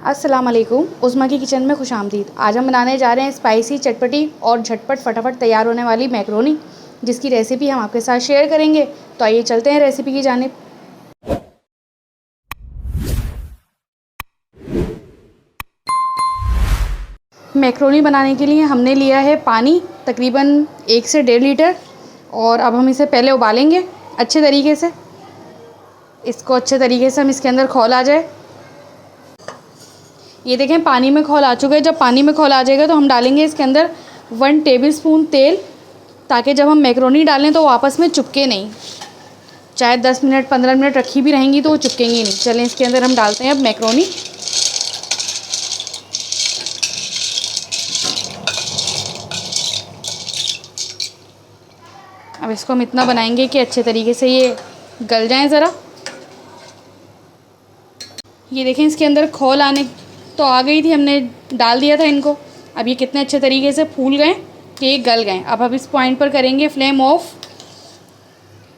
अस्सलाम वालेकुम। उज़्मा की किचन में खुशामदीद। आज हम बनाने जा रहे हैं स्पाइसी, चटपटी और झटपट फटाफट तैयार होने वाली मैक्रोनी, जिसकी रेसिपी हम आपके साथ शेयर करेंगे। तो आइए चलते हैं रेसिपी की जानिब। मैक्रोनी बनाने के लिए हमने लिया है पानी तकरीबन 1 से 1.5 लीटर, और अब हम इसे पहले उबालेंगे अच्छे तरीके से। इसको अच्छे तरीके से हम इसके अंदर खौल आ जाए। ये देखें पानी में खौल आ चुका है। जब पानी में खौल आ जाएगा तो हम डालेंगे इसके अंदर 1 टेबलस्पून तेल, ताकि जब हम मैक्रोनी डालें तो वो आपस में चिपके नहीं। चाहे 10 मिनट 15 मिनट रखी भी रहेंगी तो वो चिपकेंगी नहीं। चलें इसके अंदर हम डालते हैं अब मैक्रोनी। अब इसको हम इतना बनाएंगे कि अच्छे तरीके से ये गल जाएं ज़रा। ये देखें इसके अंदर खौल आने तो आ गई थी, हमने डाल दिया था इनको। अब ये कितने अच्छे तरीके से फूल गए कि ये गल गए। अब हम इस पॉइंट पर करेंगे फ्लेम ऑफ।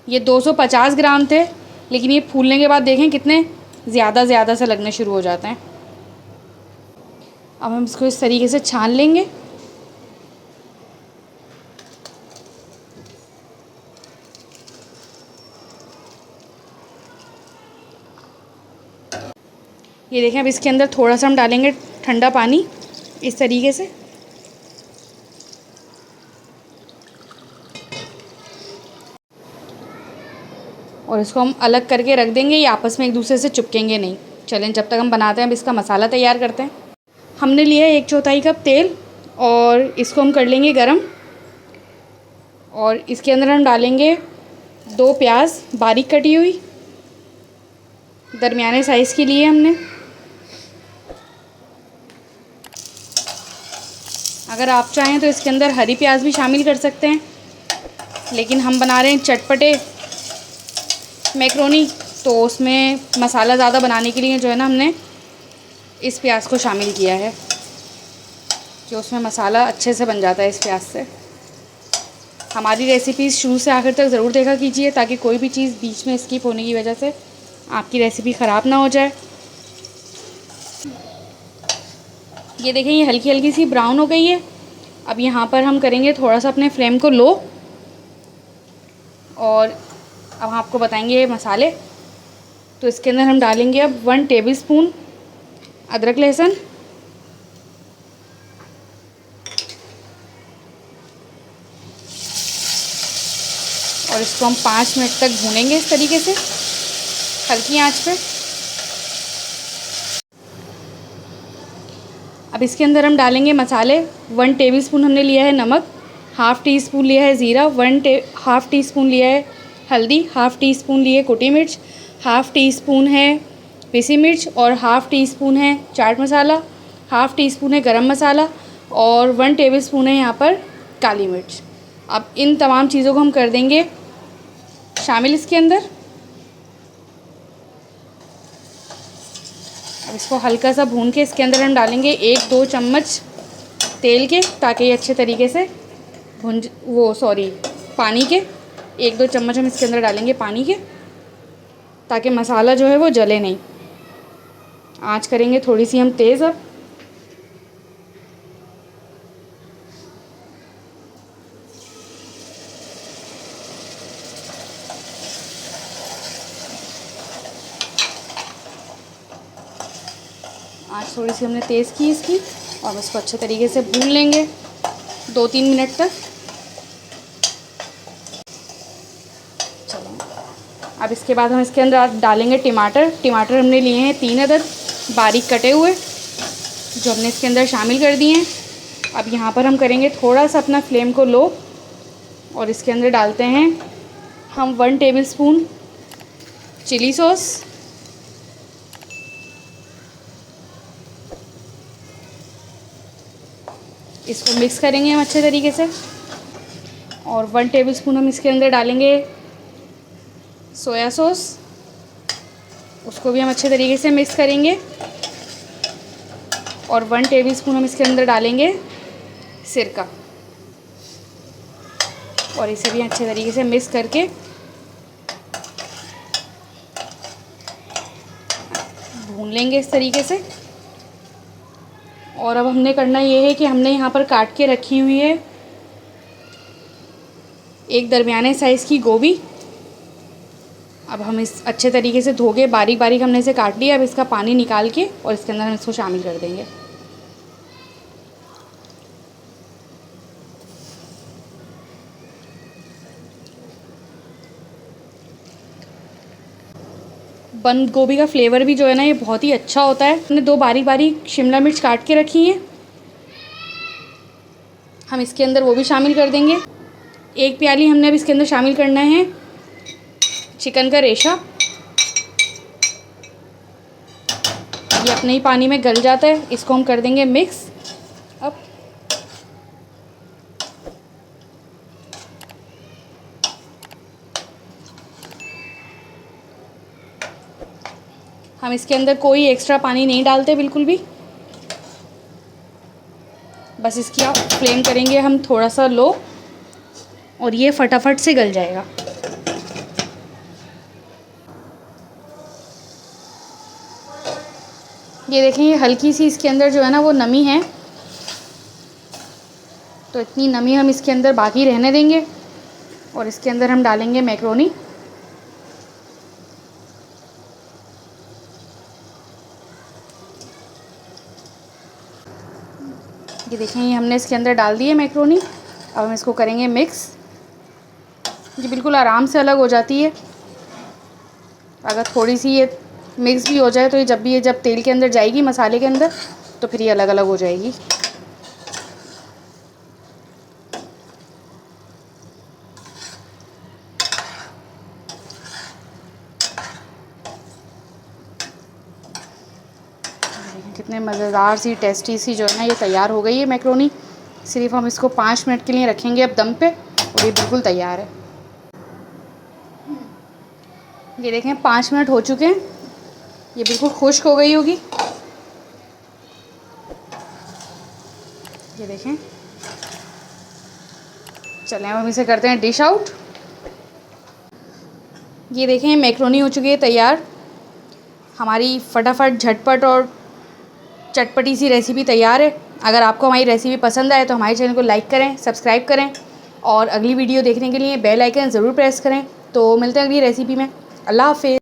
ये 250 ग्राम थे, लेकिन ये फूलने के बाद देखें कितने ज़्यादा से लगने शुरू हो जाते हैं। अब हम इसको इस तरीके से छान लेंगे। ये देखें अब इसके अंदर थोड़ा सा हम डालेंगे ठंडा पानी इस तरीके से। और इसको हम अलग करके रख देंगे, ये आपस में एक दूसरे से चिपकेंगे नहीं। चलें जब तक हम बनाते हैं अब इसका मसाला तैयार करते हैं। हमने लिया है 1/4 कप तेल, और इसको हम कर लेंगे गरम। और इसके अंदर हम डालेंगे 2 प्याज बारीक कटी हुई, दरमियाने साइज़ की लिए हमने। अगर आप चाहें तो इसके अंदर हरी प्याज भी शामिल कर सकते हैं, लेकिन हम बना रहे हैं चटपटे मैक्रोनी, तो उसमें मसाला ज़्यादा बनाने के लिए जो है ना, हमने इस प्याज को शामिल किया है कि उसमें मसाला अच्छे से बन जाता है इस प्याज से। हमारी रेसिपीज़ शुरू से आखिर तक ज़रूर देखा कीजिए, ताकि कोई भी चीज़ बीच में स्किप होने की वजह से आपकी रेसिपी ख़राब ना हो जाए। ये देखें ये हल्की हल्की सी ब्राउन हो गई है। अब यहाँ पर हम करेंगे थोड़ा सा अपने फ्लेम को लो, और अब हम आपको बताएंगे ये मसाले। तो इसके अंदर हम डालेंगे अब 1 टेबलस्पून अदरक लहसुन, और इसको हम 5 मिनट तक भूनेंगे इस तरीके से हल्की आंच पे। अब इसके अंदर हम डालेंगे मसाले। 1 टेबलस्पून हमने लिया है नमक, हाफ़ टी स्पून लिया है ज़ीरा, हाफ़ टी स्पून लिया है हल्दी, हाफ़ टी स्पून लिए कुटी मिर्च, हाफ़ टी स्पून है पिसी मिर्च, और हाफ़ टी स्पून है chaat masala, half tea spoon है गरम मसाला, और 1 टेबलस्पून है यहाँ पर काली मिर्च। अब इन तमाम चीज़ों को हम कर देंगे शामिल इसके अंदर। अब इसको हल्का सा भून के इसके अंदर हम डालेंगे 1-2 चम्मच तेल के, ताकि ये अच्छे तरीके से पानी के 1-2 चम्मच हम इसके अंदर डालेंगे पानी के, ताकि मसाला जो है वो जले नहीं। आंच करेंगे थोड़ी सी हम तेज़। अब आंच थोड़ी सी हमने तेज़ की इसकी, और इसको अच्छे तरीके से भून लेंगे 2-3 मिनट तक। चलो अब इसके बाद हम इसके अंदर डालेंगे टमाटर। टमाटर हमने लिए हैं 3 अदद बारीक कटे हुए, जो हमने इसके अंदर शामिल कर दिए हैं। अब यहाँ पर हम करेंगे थोड़ा सा अपना फ्लेम को लो, और इसके अंदर डालते हैं हम 1 टेबलस्पून चिली सॉस, इसको मिक्स करेंगे हम अच्छे तरीके से। और 1 टेबलस्पून हम इसके अंदर डालेंगे सोया सॉस, उसको भी हम अच्छे तरीके से मिक्स करेंगे। और 1 टेबलस्पून हम इसके अंदर डालेंगे सिरका, और इसे भी अच्छे तरीके से मिक्स करके भून लेंगे इस तरीके से। और अब हमने करना ये है कि हमने यहाँ पर काट के रखी हुई है एक दरमियाने साइज़ की गोभी। अब हम इस अच्छे तरीके से धो के बारीक बारीक हमने इसे काट लिया। अब इसका पानी निकाल के और इसके अंदर हम इसको शामिल कर देंगे। बंद गोभी का फ्लेवर भी जो है ना ये बहुत ही अच्छा होता है। हमने 2 बारीक बारीक शिमला मिर्च काट के रखी हैं, हम इसके अंदर वो भी शामिल कर देंगे। 1 प्याली हमने अब इसके अंदर शामिल करना है चिकन का रेशा। ये अपने ही पानी में गल जाता है, इसको हम कर देंगे मिक्स। अब हम इसके अंदर कोई एक्स्ट्रा पानी नहीं डालते बिल्कुल भी, बस इसकी आप फ्लेम करेंगे हम थोड़ा सा लो और ये फटाफट से गल जाएगा। ये देखें, ये हल्की सी इसके अंदर जो है ना वो नमी है, तो इतनी नमी हम इसके अंदर बाकी रहने देंगे और इसके अंदर हम डालेंगे मैक्रोनी। ये देखें, ये हमने इसके अंदर डाल दी है मैक्रोनी। अब हम इसको करेंगे मिक्स। ये बिल्कुल आराम से अलग हो जाती है। अगर थोड़ी सी ये मिक्स भी हो जाए तो ये जब तेल के अंदर जाएगी मसाले के अंदर तो फिर ये अलग अलग हो जाएगी। कितने मज़ेदार सी टेस्टी सी जो है ना ये तैयार हो गई है मैक्रोनी। सिर्फ हम इसको 5 मिनट के लिए रखेंगे अब दम पे और ये बिल्कुल तैयार है। ये देखें 5 मिनट हो चुके हैं, ये बिल्कुल खुश्क हो गई होगी। ये देखें, चलें अब हम इसे करते हैं डिश आउट। ये देखें मैक्रोनी हो चुकी है तैयार। हमारी फटाफट झटपट और चटपटी सी रेसिपी तैयार है। अगर आपको हमारी रेसिपी पसंद आए तो हमारे चैनल को लाइक करें, सब्सक्राइब करें और अगली वीडियो देखने के लिए बेल आइकन ज़रूर प्रेस करें। तो मिलते हैं अगली रेसिपी में। अल्लाह हाफ़िज़।